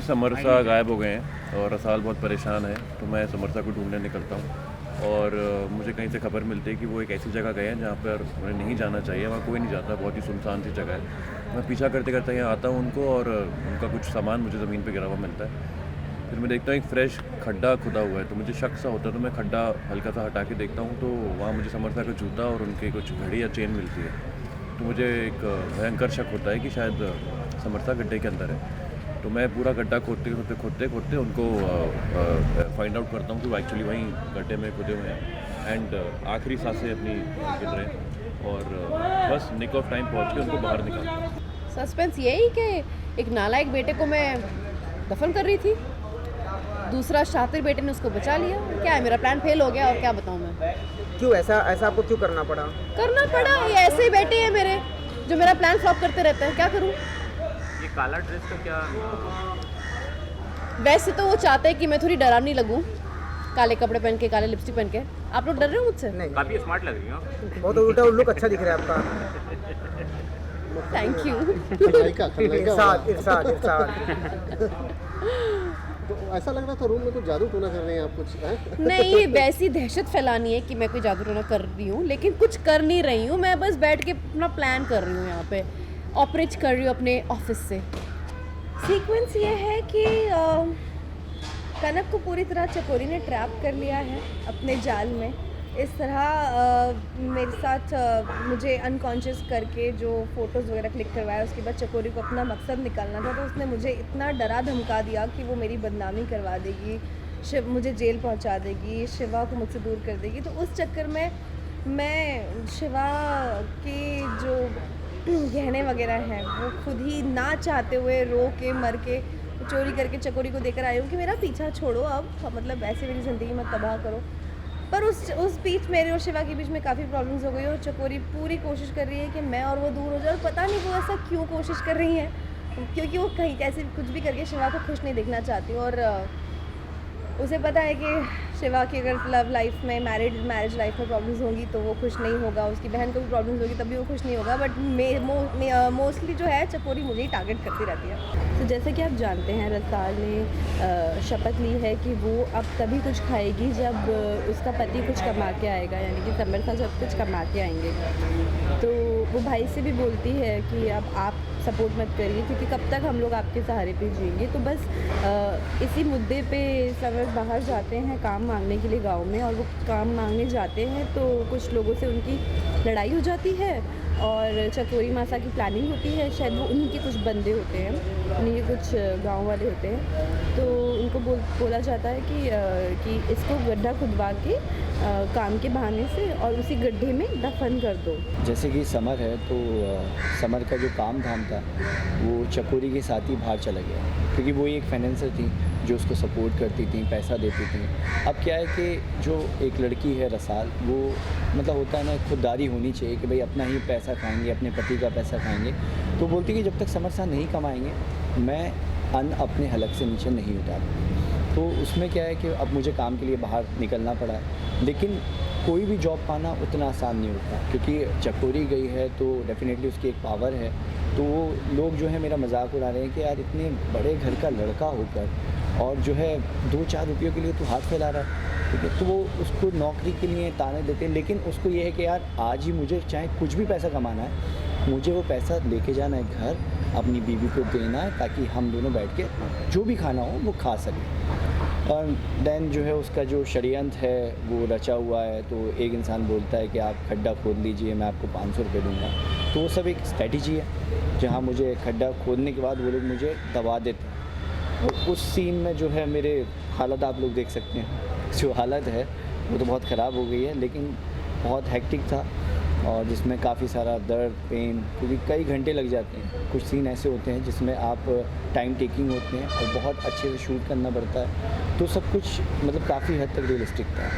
कि समरसा गायब हो गए हैं और रसाल बहुत परेशान है, तो मैं समरसा को ढूंढने निकलता हूँ और मुझे कहीं से खबर मिलती है कि वो एक ऐसी जगह गए हैं जहाँ पर उन्हें नहीं जाना चाहिए, वहाँ कोई नहीं जाता, बहुत ही सुनसान सी जगह है। मैं पीछा करते करते यहाँ आता हूँ उनको और उनका कुछ सामान मुझे ज़मीन पर गिरा हुआ मिलता है। फिर मैं देखता हूँ एक फ्रेश खड्डा खुदा हुआ है, तो मुझे शक सा होता है, तो मैं खड्डा हल्का सा हटा के देखता हूँ, तो वहाँ मुझे समरसा का जूता और उनके कुछ घड़ी या चेन मिलती है। तो मुझे एक भयंकर शक होता है कि शायद समरसा गड्ढे के अंदर है। तो मैं पूरा गड्ढा खोदते उनको फाइंड आउट करता हूँ कि वो एक्चुअली वहीं गड्ढे में खुदे हुए हैं एंड आखिरी सांसें अपनी गिर रहे हैं और बस निक ऑफ टाइम पहुँच के उनको बाहर निकालता हूँ। सस्पेंस यही कि एक नालायक बेटे को मैं दफन कर रही थी, दूसरा शातिर बेटे ने उसको बचा लिया। क्या है, मेरा प्लान फेल हो गया और क्या बताऊँ मैं। क्यों ऐसा आपको क्यों करना पड़ा? ये ऐसे ही बेटे हैं मेरे जो मेरा प्लान फ्लॉप करते रहते हैं, क्या करूँ। ये काला ड्रेस का क्या? वैसे तो वो चाहते हैं कि मैं थोड़ी डरावनी लगूं, काले कपड़े पहन के, काले लिपस्टिक पहन के। आप लोग डर रहे हो मुझसे? नहीं, काफी स्मार्ट लग रही हो। बहुत उल्टा लुक अच्छा दिख रहा है आपका। Thank you. इरशाद। तो ऐसा लग रहा था रूम में कुछ जादू टोना कर रहे हैं आप कुछ है? नहीं, ये वैसी दहशत फैलानी है कि मैं कोई जादू टोना कर रही हूँ, लेकिन कुछ कर नहीं रही हूँ। मैं बस बैठ के अपना प्लान कर रही हूँ, यहाँ पे ऑपरेट कर रही हूँ अपने ऑफिस से। सीक्वेंस ये है कि कनक को पूरी तरह चकोरी ने ट्रैप कर लिया है अपने जाल में। इस तरह मेरे साथ मुझे अनकॉन्शियस करके जो फ़ोटोज़ वगैरह क्लिक करवाया, उसके बाद चकोरी को अपना मकसद निकालना था, तो उसने मुझे इतना डरा धमका दिया कि वो मेरी बदनामी करवा देगी, मुझे जेल पहुंचा देगी, शिवा को मुझसे दूर कर देगी। तो उस चक्कर में मैं शिवा के जो गहने वगैरह हैं वो खुद ही ना चाहते हुए रो के मर के चोरी करके चकोरी को देकर आई हूँ कि मेरा पीछा छोड़ो अब, मतलब ऐसे मेरी ज़िंदगी मत तबाह करो। पर उस बीच मेरे और शिवा के बीच में काफ़ी प्रॉब्लम्स हो गई और चकोरी पूरी कोशिश कर रही है कि मैं और वो दूर हो जाए। और पता नहीं वो ऐसा क्यों कोशिश कर रही हैं, क्योंकि वो कहीं कैसे कुछ भी करके शिवा को खुश नहीं देखना चाहती। और उसे पता है कि शिवा की अगर लव लाइफ में मैरिज लाइफ में प्रॉब्लम्स होंगी तो वो खुश नहीं होगा, उसकी बहन को भी प्रॉब्लम्स होगी तब भी वो खुश नहीं होगा। बट मोस्टली जो है चकोरी मुझे ही टारगेट करती रहती है। तो जैसे कि आप जानते हैं, रसाल ने शपथ ली है कि वो अब तभी कुछ खाएगी जब उसका पति कुछ कमा के आएगा, यानी कि समरसा जब कुछ कमा के आएंगे। तो वो भाई से भी बोलती है कि अब आप सपोर्ट मत करिए, क्योंकि कब तक हम लोग आपके सहारे पे जिएंगे। तो बस इसी मुद्दे पे समर बाहर जाते हैं काम मांगने के लिए गांव में, और वो काम मांगने जाते हैं तो कुछ लोगों से उनकी लड़ाई हो जाती है और चकोरी मासा की प्लानिंग होती है। शायद वो उन्हीं के कुछ बंदे होते हैं, उन्हीं के कुछ गांव वाले होते हैं, तो उनको बोला जाता है कि इसको गड्ढा खुदवा के काम के बहाने से और उसी गड्ढे में दफन कर दो। जैसे कि समर है, तो समर का जो काम धाम था वो चकोरी के साथ ही बाहर चला गया, क्योंकि वो एक फाइनेंसर थी जो उसको सपोर्ट करती थी, पैसा देती थी। अब क्या है कि जो एक लड़की है रसाल, वो मतलब होता है ना, खुददारी होनी चाहिए कि भाई अपना ही पैसा खाएंगे, अपने पति का पैसा खाएंगे। तो बोलती कि जब तक समर साहब नहीं कमाएंगे मैं अन्न अपने हलक से नीचे नहीं उतारूँ। तो उसमें क्या है कि अब मुझे काम के लिए बाहर निकलना पड़ा है, लेकिन कोई भी जॉब पाना उतना आसान नहीं होता, क्योंकि चकोरी गई है तो डेफिनेटली उसकी एक पावर है। तो वो लोग जो है मेरा मजाक उड़ा रहे हैं कि यार इतने बड़े घर का लड़का होकर और जो है 2-4 रुपयों के लिए तू हाथ फैला रहा है, ठीक है। तो वो उसको नौकरी के लिए ताने देते हैं, लेकिन उसको ये है कि यार आज ही मुझे चाहे कुछ भी पैसा कमाना है, मुझे वो पैसा लेके जाना है घर, अपनी बीवी को देना है, ताकि हम दोनों बैठ के जो भी खाना हो वो खा सकें। और देन जो है उसका जो षड्यंत्र है वो रचा हुआ है। तो एक इंसान बोलता है कि आप खड्डा खोद लीजिए, मैं आपको 500 रुपये दूँगा। तो वो सब एक स्ट्रेटजी है, जहाँ मुझे खड्डा खोदने के बाद वो लोग मुझे दबा देते हैं। तो उस सीन में जो है मेरे हालत आप लोग देख सकते हैं, जो हालत है वो तो बहुत ख़राब हो गई है, लेकिन बहुत हेक्टिक था और जिसमें काफ़ी सारा दर्द, पेन, क्योंकि कई घंटे लग जाते हैं। कुछ सीन ऐसे होते हैं जिसमें आप टाइम टेकिंग होते हैं और बहुत अच्छे से शूट करना पड़ता है। तो सब कुछ मतलब काफ़ी हद तक रियलिस्टिक था।